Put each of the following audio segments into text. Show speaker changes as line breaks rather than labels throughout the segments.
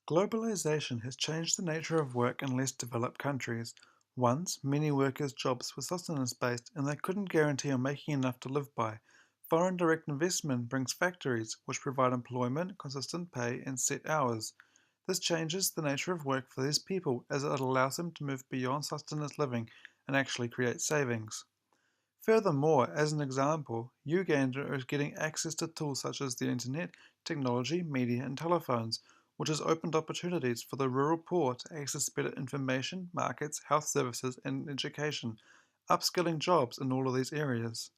Globalization has changed the nature of work in less developed countries. Once, many workers' jobs were sustenance-based and they couldn't guarantee on making enough to live by. Foreign direct investment brings factories, which provide employment, consistent pay, and set hours. This changes the nature of work for these people as it allows them to move beyond sustenance living and actually create savings. Furthermore, as an example, Uganda is getting access to tools such as the internet, technology, media, and telephones, which has opened opportunities for the rural poor to access better information, markets, health services, and education, upskilling jobs in all of these areas.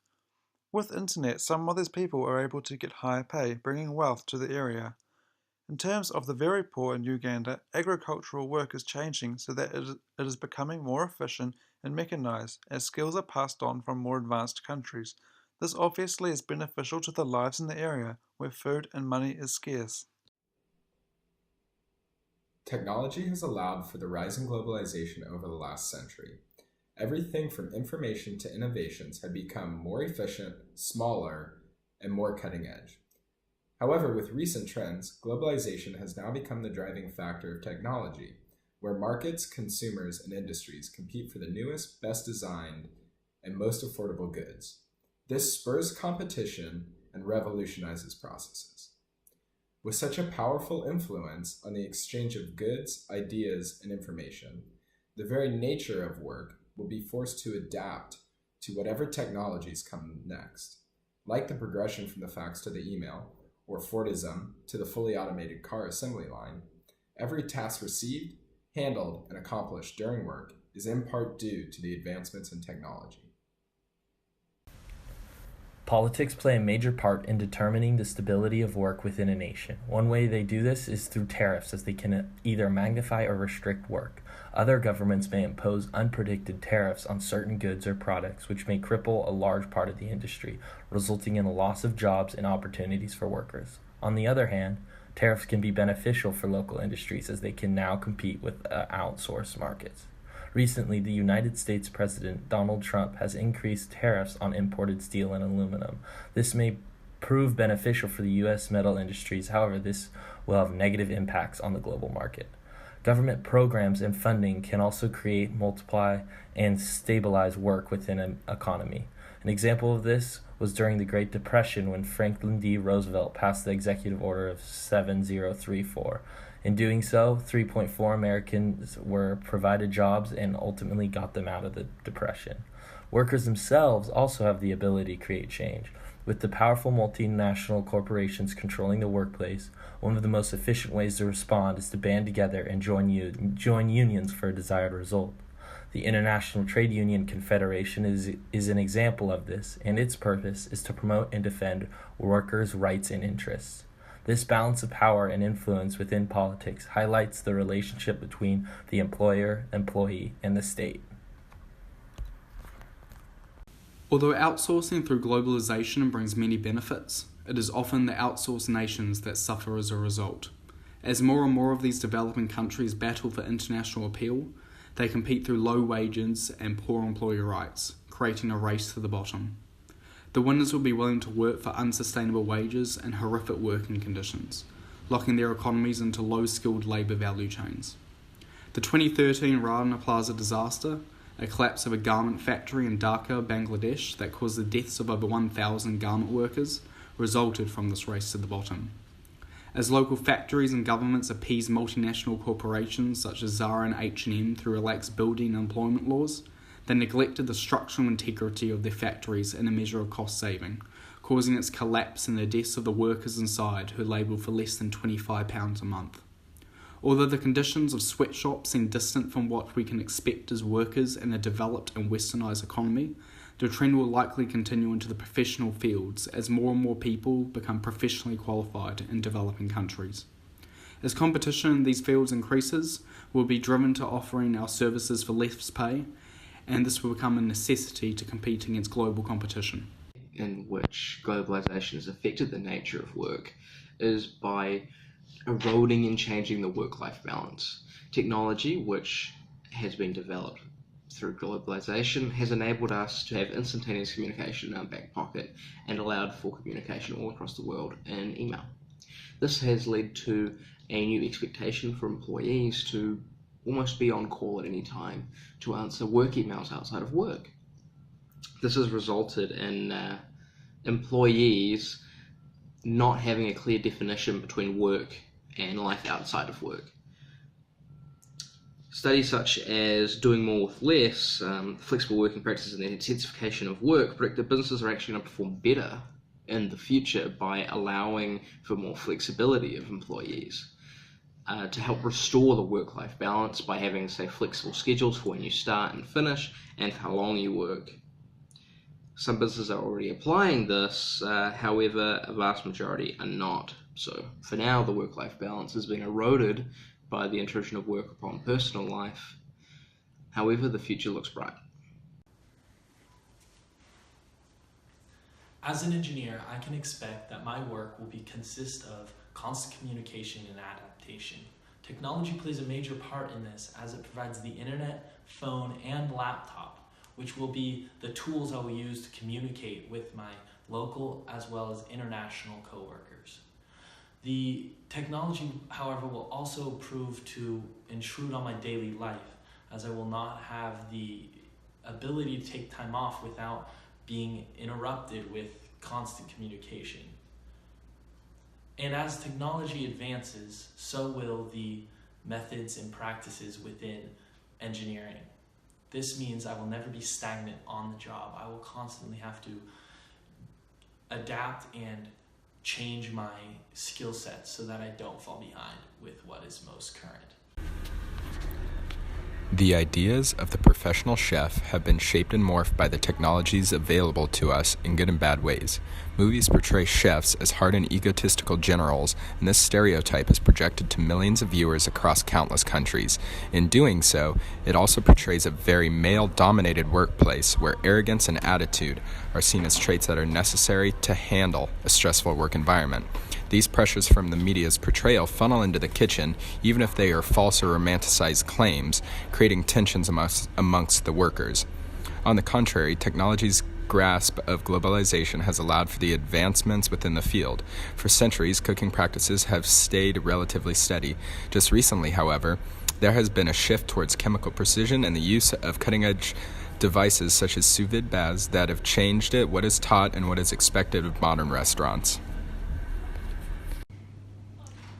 With internet, some of these people are able to get higher pay, bringing wealth to the area. In terms of the very poor in Uganda, agricultural work is changing so that it is becoming more efficient and mechanized as skills are passed on from more advanced countries. This obviously is beneficial to the lives in the area where food and money is scarce.
Technology has allowed for the rise in globalization over the last century. Everything from information to innovations have become more efficient, smaller, and more cutting edge. However, with recent trends, globalization has now become the driving factor of technology, where markets, consumers, and industries compete for the newest, best designed, and most affordable goods. This spurs competition and revolutionizes processes. With such a powerful influence on the exchange of goods, ideas, and information, the very nature of work will be forced to adapt to whatever technologies come next, like the progression from the fax to the email, or Fordism to the fully automated car assembly line. Every task received, handled, and accomplished during work is in part due to the advancements in technology.
Politics play a major part in determining the stability of work within a nation. One way they do this is through tariffs, as they can either magnify or restrict work. Other governments may impose unpredicted tariffs on certain goods or products, which may cripple a large part of the industry, resulting in a loss of jobs and opportunities for workers. On the other hand, tariffs can be beneficial for local industries as they can now compete with outsourced markets. Recently, the United States President Donald Trump has increased tariffs on imported steel and aluminum. This may prove beneficial for the U.S. metal industries, however, this will have negative impacts on the global market. Government programs and funding can also create, multiply, and stabilize work within an economy. An example of this was during the Great Depression when Franklin D. Roosevelt passed the Executive Order of 7034. In doing so, 3.4 Americans were provided jobs and ultimately got them out of the Depression. Workers themselves also have the ability to create change. With the powerful multinational corporations controlling the workplace, one of the most efficient ways to respond is to band together and join unions for a desired result. The International Trade Union Confederation is an example of this, and its purpose is to promote and defend workers' rights and interests. This balance of power and influence within politics highlights the relationship between the employer, employee, and the state.
Although outsourcing through globalization brings many benefits, it is often the outsourced nations that suffer as a result. As more and more of these developing countries battle for international appeal, they compete through low wages and poor employee rights, creating a race to the bottom. The winners will be willing to work for unsustainable wages and horrific working conditions, locking their economies into low-skilled labour value chains. The 2013 Rana Plaza disaster, a collapse of a garment factory in Dhaka, Bangladesh that caused the deaths of over 1,000 garment workers, resulted from this race to the bottom. As local factories and governments appease multinational corporations such as Zara and H&M through relaxed building and employment laws, they neglected the structural integrity of their factories in a measure of cost saving, causing its collapse and the deaths of the workers inside who laboured for less than £25 a month. Although the conditions of sweatshops seem distant from what we can expect as workers in a developed and westernised economy, the trend will likely continue into the professional fields as more and more people become professionally qualified in developing countries. As competition in these fields increases, we'll be driven to offering our services for less pay, and this will become a necessity to compete against global competition.
In which globalization has affected the nature of work is by eroding and changing the work-life balance. Technology, which has been developed through globalization, has enabled us to have instantaneous communication in our back pocket and allowed for communication all across the world in email. This has led to a new expectation for employees to almost be on call at any time to answer work emails outside of work. This has resulted in employees not having a clear definition between work and life outside of work. Studies such as doing more with less, flexible working practices, and the intensification of work predict that businesses are actually going to perform better in the future by allowing for more flexibility of employees. To help restore the work-life balance by having, say, flexible schedules for when you start and finish and for how long you work. Some businesses are already applying this, however, a vast majority are not. So for now, the work-life balance is being eroded by the intrusion of work upon personal life. However, the future looks bright.
As an engineer, I can expect that my work will consist of constant communication and adaptation. Technology plays a major part in this as it provides the internet, phone, and laptop, which will be the tools I will use to communicate with my local as well as international coworkers. The technology, however, will also prove to intrude on my daily life, as I will not have the ability to take time off without being interrupted with constant communication. And as technology advances, so will the methods and practices within engineering. This means I will never be stagnant on the job. I will constantly have to adapt and change my skill sets so that I don't fall behind with what is most current.
The ideas of the professional chef have been shaped and morphed by the technologies available to us in good and bad ways. Movies portray chefs as hard and egotistical generals, and this stereotype is projected to millions of viewers across countless countries. In doing so, it also portrays a very male-dominated workplace where arrogance and attitude are seen as traits that are necessary to handle a stressful work environment. These pressures from the media's portrayal funnel into the kitchen, even if they are false or romanticized claims, creating tensions amongst the workers. On the contrary, technology's grasp of globalization has allowed for the advancements within the field. For centuries, cooking practices have stayed relatively steady. Just recently, however, there has been a shift towards chemical precision and the use of cutting-edge devices such as sous vide baths that have changed what is taught and what is expected of modern restaurants.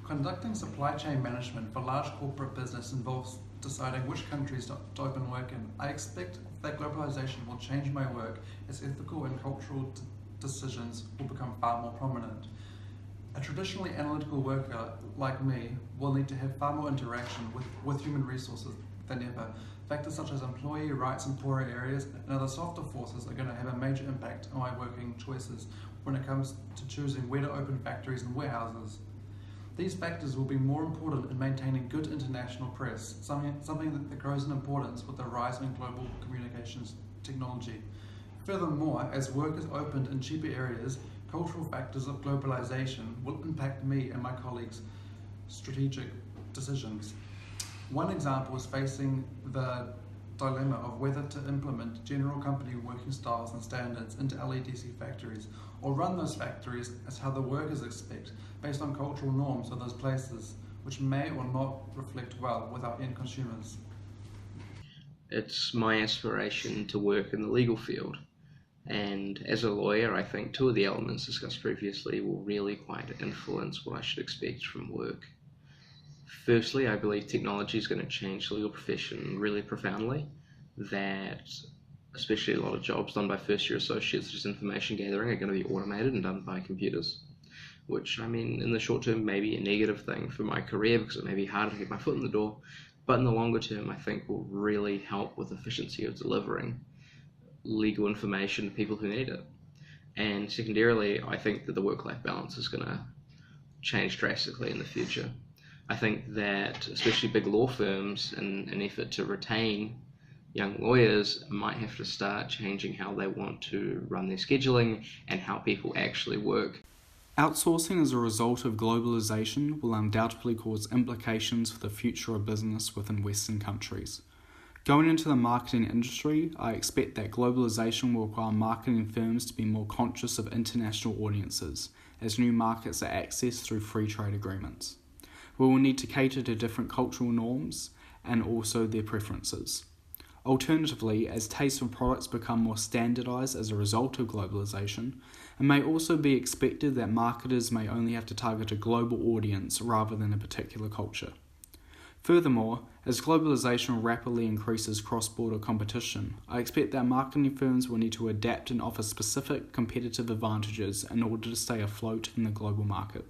Conducting supply chain management for large corporate business involves deciding which countries to open work in. I expect that globalization will change my work as ethical and cultural decisions will become far more prominent. A traditionally analytical worker like me will need to have far more interaction with human resources than ever. Factors such as employee rights in poorer areas and other softer forces are going to have a major impact on my working choices when it comes to choosing where to open factories and warehouses. These factors will be more important in maintaining good international press, something that grows in importance with the rise in global communications technology. Furthermore, as work is opened in cheaper areas, cultural factors of globalization will impact me and my colleagues' strategic decisions. One example is facing the dilemma of whether to implement general company working styles and standards into LEDC factories, or run those factories as how the workers expect, based on cultural norms of those places, which may or not reflect well with our end consumers.
It's my aspiration to work in the legal field, and as a lawyer, I think two of the elements discussed previously will really quite influence what I should expect from work. Firstly, I believe technology is going to change the legal profession really profoundly, that especially a lot of jobs done by first-year associates, such as information gathering, are going to be automated and done by computers, which, I mean, in the short term may be a negative thing for my career because it may be harder to get my foot in the door, but in the longer term, I think will really help with efficiency of delivering legal information to people who need it. And secondarily, I think that the work-life balance is going to change drastically in the future. I think that especially big law firms, in an effort to retain young lawyers, might have to start changing how they want to run their scheduling and how people actually work.
Outsourcing as a result of globalization will undoubtedly cause implications for the future of business within Western countries. Going into the marketing industry, I expect that globalization will require marketing firms to be more conscious of international audiences, as new markets are accessed through free trade agreements. We will need to cater to different cultural norms and also their preferences. Alternatively, as tastes of products become more standardized as a result of globalization, it may also be expected that marketers may only have to target a global audience rather than a particular culture. Furthermore, as globalization rapidly increases cross-border competition, I expect that marketing firms will need to adapt and offer specific competitive advantages in order to stay afloat in the global market.